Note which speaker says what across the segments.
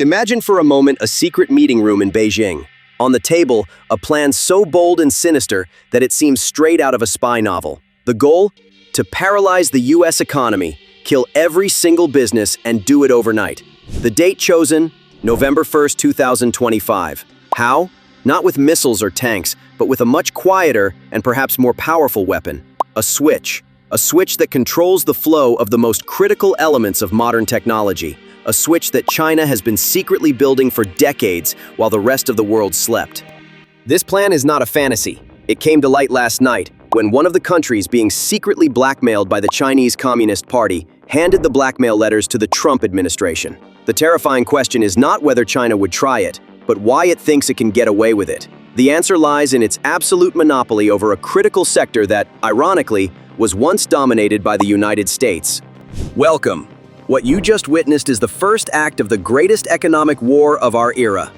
Speaker 1: Imagine for a moment a secret meeting room in Beijing. On the table, a plan so bold and sinister that it seems straight out of a spy novel. The goal? To paralyze the US economy, kill every single business, and do it overnight. The date chosen? November 1st, 2025. How? Not with missiles or tanks, but with a much quieter and perhaps more powerful weapon. A switch. A switch that controls the flow of the most critical elements of modern technology. A switch that China has been secretly building for decades while the rest of the world slept. This plan is not a fantasy. It came to light last night when one of the countries being secretly blackmailed by the Chinese Communist Party handed the blackmail letters to the Trump administration. The terrifying question is not whether China would try it, but why it thinks it can get away with it. The answer lies in its absolute monopoly over a critical sector that, ironically, was once dominated by the United States. Welcome. What you just witnessed is the first act of the greatest economic war of our era.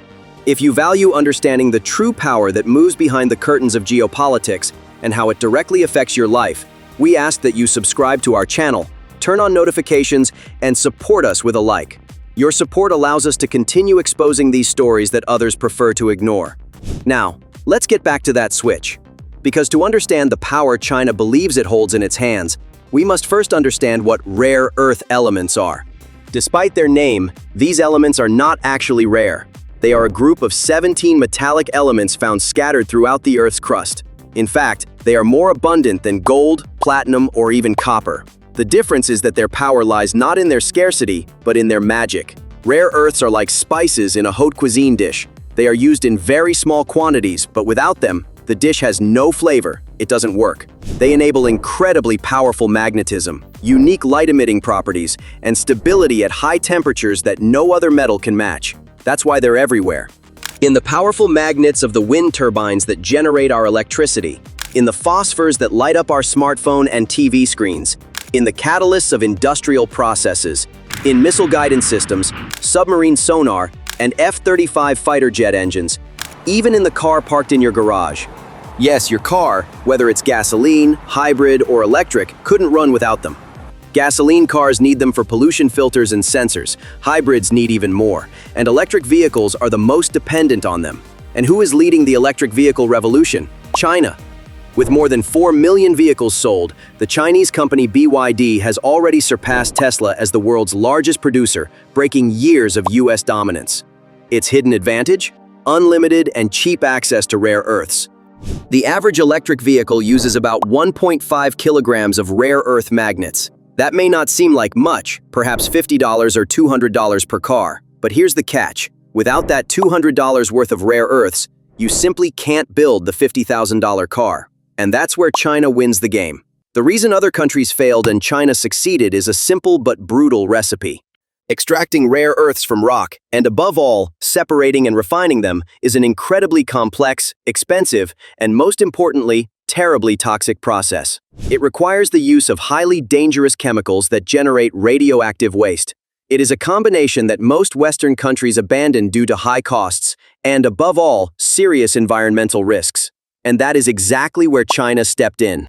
Speaker 1: If you value understanding the true power that moves behind the curtains of geopolitics and how it directly affects your life, we ask that you subscribe to our channel, turn on notifications, and support us with a like. Your support allows us to continue exposing these stories that others prefer to ignore. Now, let's get back to that switch. Because to understand the power China believes it holds in its hands, we must first understand what rare earth elements are. Despite their name, these elements are not actually rare. They are a group of 17 metallic elements found scattered throughout the Earth's crust. In fact, they are more abundant than gold, platinum, or even copper. The difference is that their power lies not in their scarcity, but in their magic. Rare earths are like spices in a haute cuisine dish. They are used in very small quantities, but without them, the dish has no flavor. It doesn't work. They enable incredibly powerful magnetism, unique light-emitting properties, and stability at high temperatures that no other metal can match. That's why they're everywhere. In the powerful magnets of the wind turbines that generate our electricity, in the phosphors that light up our smartphone and TV screens, in the catalysts of industrial processes, in missile guidance systems, submarine sonar, and F-35 fighter jet engines, even in the car parked in your garage. Yes, your car, whether it's gasoline, hybrid, or electric, couldn't run without them. Gasoline cars need them for pollution filters and sensors. Hybrids need even more. And electric vehicles are the most dependent on them. And who is leading the electric vehicle revolution? China. With more than 4 million vehicles sold, the Chinese company BYD has already surpassed Tesla as the world's largest producer, breaking years of US dominance. Its hidden advantage? Unlimited and cheap access to rare earths. The average electric vehicle uses about 1.5 kilograms of rare earth magnets. That may not seem like much, perhaps $50 or $200 per car. But here's the catch. Without that $200 worth of rare earths, you simply can't build the $50,000 car. And that's where China wins the game. The reason other countries failed and China succeeded is a simple but brutal recipe. Extracting rare earths from rock, and above all, separating and refining them, is an incredibly complex, expensive, and most importantly, terribly toxic process. It requires the use of highly dangerous chemicals that generate radioactive waste. It is a combination that most Western countries abandon due to high costs, and above all, serious environmental risks. And that is exactly where China stepped in.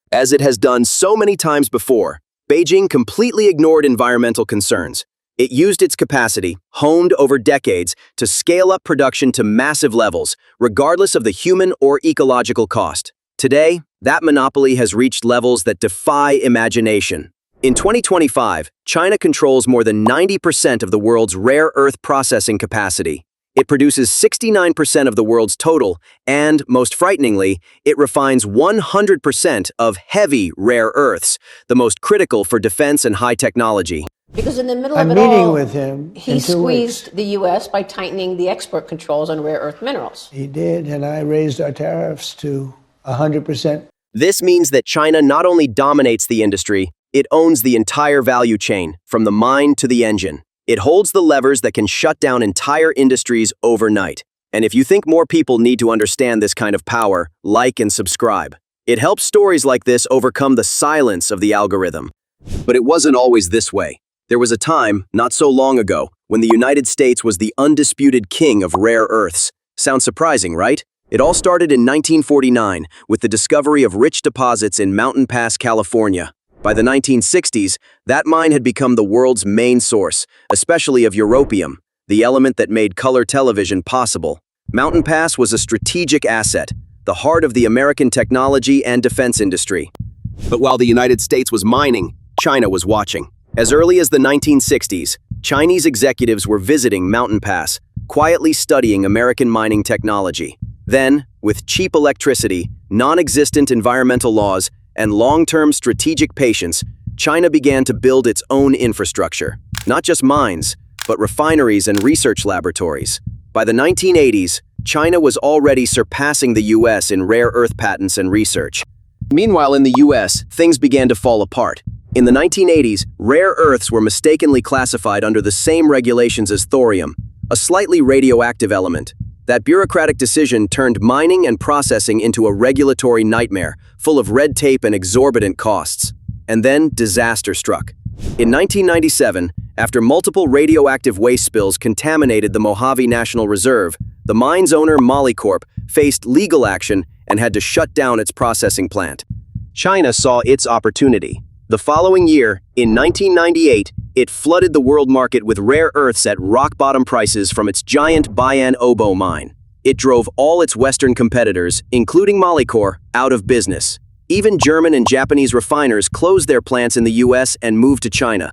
Speaker 1: As it has done so many times before, Beijing completely ignored environmental concerns. It used its capacity, honed over decades, to scale up production to massive levels, regardless of the human or ecological cost. Today, that monopoly has reached levels that defy imagination. In 2025, China controls more than 90% of the world's rare earth processing capacity. It produces 69% of the world's total, and, most frighteningly, it refines 100% of heavy rare earths, the most critical for defense and high technology.
Speaker 2: Because in the middle of it all, he squeezed the U.S. by tightening the export controls on rare earth minerals.
Speaker 3: He did, and I raised our tariffs to 100%.
Speaker 1: This means that China not only dominates the industry, it owns the entire value chain, from the mine to the engine. It holds the levers that can shut down entire industries overnight. And if you think more people need to understand this kind of power, like and subscribe. It helps stories like this overcome the silence of the algorithm. But it wasn't always this way. There was a time, not so long ago, when the United States was the undisputed king of rare earths. Sounds surprising, right? It all started in 1949 with the discovery of rich deposits in Mountain Pass, California. By the 1960s, that mine had become the world's main source, especially of europium, the element that made color television possible. Mountain Pass was a strategic asset, the heart of the American technology and defense industry. But while the United States was mining, China was watching. As early as the 1960s, Chinese executives were visiting Mountain Pass, quietly studying American mining technology. Then, with cheap electricity, non-existent environmental laws, and long-term strategic patience, China began to build its own infrastructure. Not just mines, but refineries and research laboratories. By the 1980s, China was already surpassing the US in rare earth patents and research. Meanwhile, in the US, things began to fall apart. In the 1980s, rare earths were mistakenly classified under the same regulations as thorium, a slightly radioactive element. That bureaucratic decision turned mining and processing into a regulatory nightmare, full of red tape and exorbitant costs. And then disaster struck. In 1997, after multiple radioactive waste spills contaminated the Mojave National Reserve, the mine's owner, Molycorp, faced legal action and had to shut down its processing plant. China saw its opportunity. The following year, in 1998, it flooded the world market with rare earths at rock-bottom prices from its giant Bayan Obo mine. It drove all its Western competitors, including Molycorp, out of business. Even German and Japanese refiners closed their plants in the US and moved to China.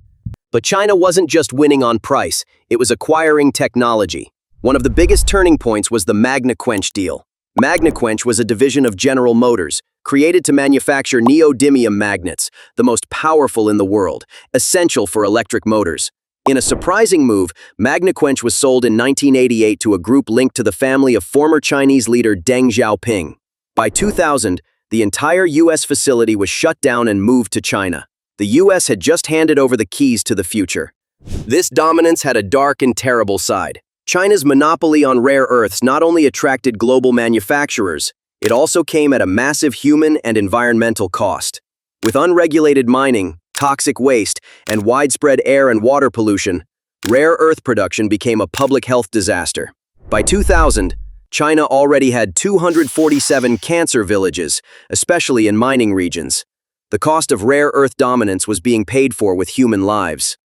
Speaker 1: But China wasn't just winning on price, it was acquiring technology. One of the biggest turning points was the Magnequench deal. Magnequench was a division of General Motors, created to manufacture neodymium magnets, the most powerful in the world, essential for electric motors. In a surprising move, Magnequench was sold in 1988 to a group linked to the family of former Chinese leader Deng Xiaoping. By 2000, the entire US facility was shut down and moved to China. The US had just handed over the keys to the future. This dominance had a dark and terrible side. China's monopoly on rare earths not only attracted global manufacturers, it also came at a massive human and environmental cost. With unregulated mining, toxic waste, and widespread air and water pollution, rare earth production became a public health disaster. By 2000, China already had 247 cancer villages, especially in mining regions. The cost of rare earth dominance was being paid for with human lives.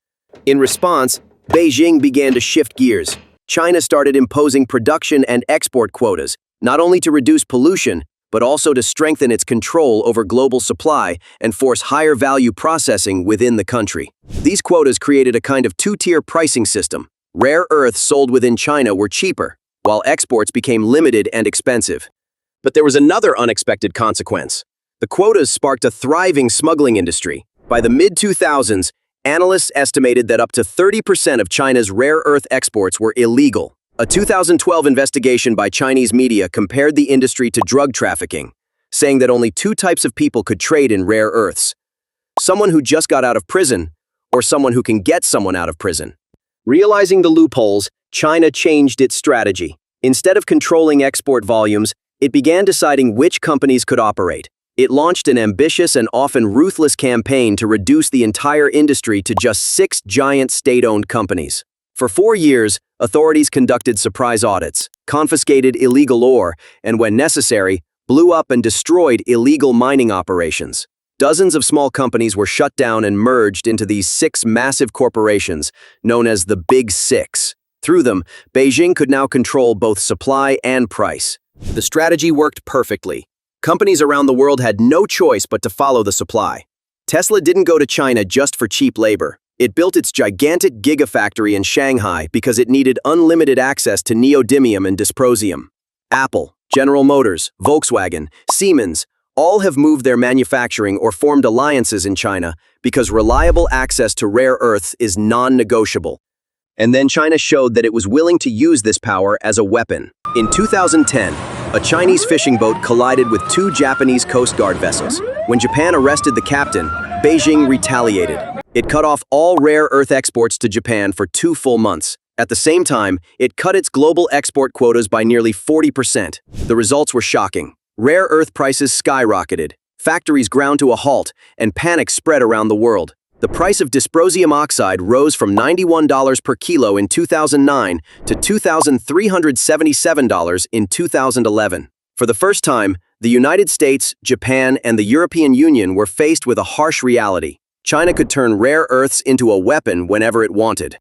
Speaker 1: In response, Beijing began to shift gears. China started imposing production and export quotas, not only to reduce pollution, but also to strengthen its control over global supply and force higher value processing within the country. These quotas created a kind of two-tier pricing system. Rare earths sold within China were cheaper, while exports became limited and expensive. But there was another unexpected consequence. The quotas sparked a thriving smuggling industry. By the mid-2000s, analysts estimated that up to 30% of China's rare earth exports were illegal. A 2012 investigation by Chinese media compared the industry to drug trafficking, saying that only two types of people could trade in rare earths: someone who just got out of prison, or someone who can get someone out of prison. Realizing the loopholes, China changed its strategy. Instead of controlling export volumes, it began deciding which companies could operate. It launched an ambitious and often ruthless campaign to reduce the entire industry to just 6 giant state-owned companies. For 4 years, authorities conducted surprise audits, confiscated illegal ore, and when necessary, blew up and destroyed illegal mining operations. Dozens of small companies were shut down and merged into these 6 massive corporations, known as the Big Six. Through them, Beijing could now control both supply and price. The strategy worked perfectly. Companies around the world had no choice but to follow the supply. Tesla didn't go to China just for cheap labor. It built its gigantic gigafactory in Shanghai because it needed unlimited access to neodymium and dysprosium. Apple, General Motors, Volkswagen, Siemens, all have moved their manufacturing or formed alliances in China because reliable access to rare earths is non-negotiable. And then China showed that it was willing to use this power as a weapon. In 2010, a Chinese fishing boat collided with 2 Japanese Coast Guard vessels. When Japan arrested the captain, Beijing retaliated. It cut off all rare earth exports to Japan for 2 full months. At the same time, it cut its global export quotas by nearly 40%. The results were shocking. Rare earth prices skyrocketed, factories ground to a halt, and panic spread around the world. The price of dysprosium oxide rose from $91 per kilo in 2009 to $2,377 in 2011. For the first time, the United States, Japan, and the European Union were faced with a harsh reality. China could turn rare earths into a weapon whenever it wanted.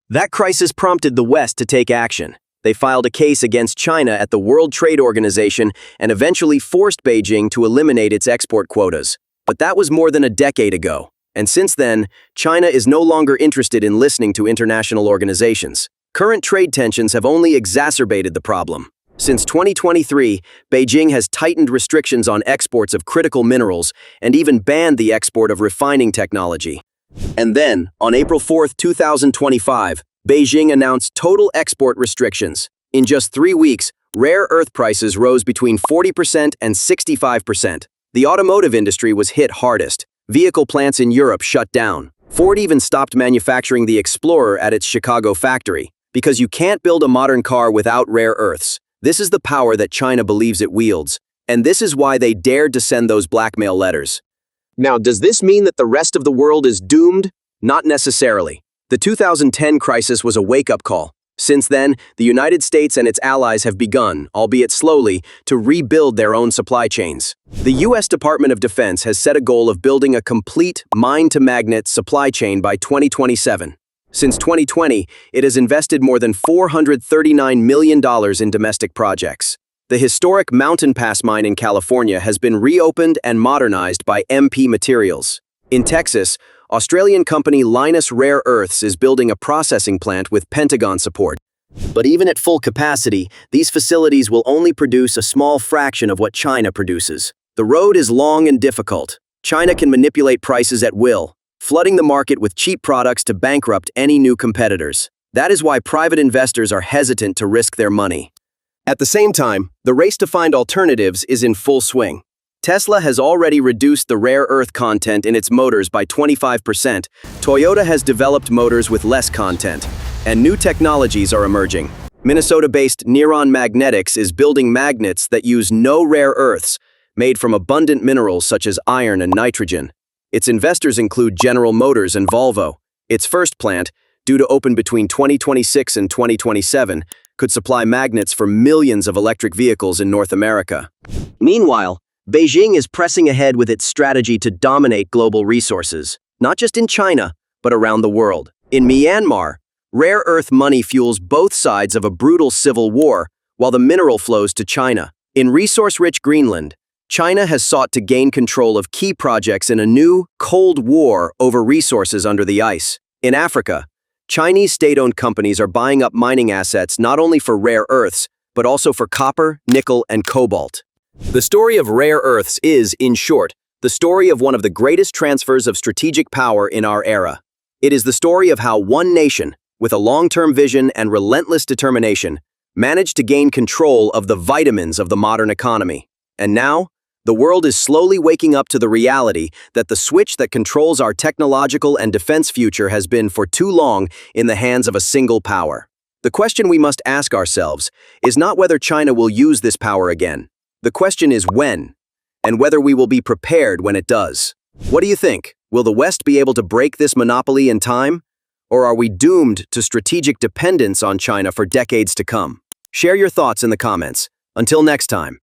Speaker 1: That crisis prompted the West to take action. They filed a case against China at the World Trade Organization and eventually forced Beijing to eliminate its export quotas. But that was more than a decade ago. And since then, China is no longer interested in listening to international organizations. Current trade tensions have only exacerbated the problem. Since 2023, Beijing has tightened restrictions on exports of critical minerals and even banned the export of refining technology. And then, on April 4, 2025, Beijing announced total export restrictions. In just 3 weeks, rare earth prices rose between 40% and 65%. The automotive industry was hit hardest. Vehicle plants in Europe shut down. Ford even stopped manufacturing the Explorer at its Chicago factory, because you can't build a modern car without rare earths. This is the power that China believes it wields, and this is why they dared to send those blackmail letters. Now, does this mean that the rest of the world is doomed? Not necessarily. The 2010 crisis was a wake-up call. Since then, the United States and its allies have begun, albeit slowly, to rebuild their own supply chains. The U.S. Department of Defense has set a goal of building a complete mine-to-magnet supply chain by 2027. Since 2020, it has invested more than $439 million in domestic projects. The historic Mountain Pass mine in California has been reopened and modernized by MP Materials. In Texas, Australian company Lynas Rare Earths is building a processing plant with Pentagon support. But even at full capacity, these facilities will only produce a small fraction of what China produces. The road is long and difficult. China can manipulate prices at will, flooding the market with cheap products to bankrupt any new competitors. That is why private investors are hesitant to risk their money. At the same time, the race to find alternatives is in full swing. Tesla has already reduced the rare earth content in its motors by 25%. Toyota has developed motors with less content, and new technologies are emerging. Minnesota-based Niron Magnetics is building magnets that use no rare earths, made from abundant minerals such as iron and nitrogen. Its investors include General Motors and Volvo. Its first plant, due to open between 2026 and 2027, could supply magnets for millions of electric vehicles in North America. Meanwhile, Beijing is pressing ahead with its strategy to dominate global resources, not just in China, but around the world. In Myanmar, rare earth money fuels both sides of a brutal civil war, while the mineral flows to China. In resource-rich Greenland, China has sought to gain control of key projects in a new, Cold War over resources under the ice. In Africa, Chinese state-owned companies are buying up mining assets not only for rare earths, but also for copper, nickel, and cobalt. The story of rare earths is, in short, the story of one of the greatest transfers of strategic power in our era. It is the story of how one nation, with a long-term vision and relentless determination, managed to gain control of the vitamins of the modern economy. And now, the world is slowly waking up to the reality that the switch that controls our technological and defense future has been for too long in the hands of a single power. The question we must ask ourselves is not whether China will use this power again. The question is when, and whether we will be prepared when it does. What do you think? Will the West be able to break this monopoly in time? Or are we doomed to strategic dependence on China for decades to come? Share your thoughts in the comments. Until next time.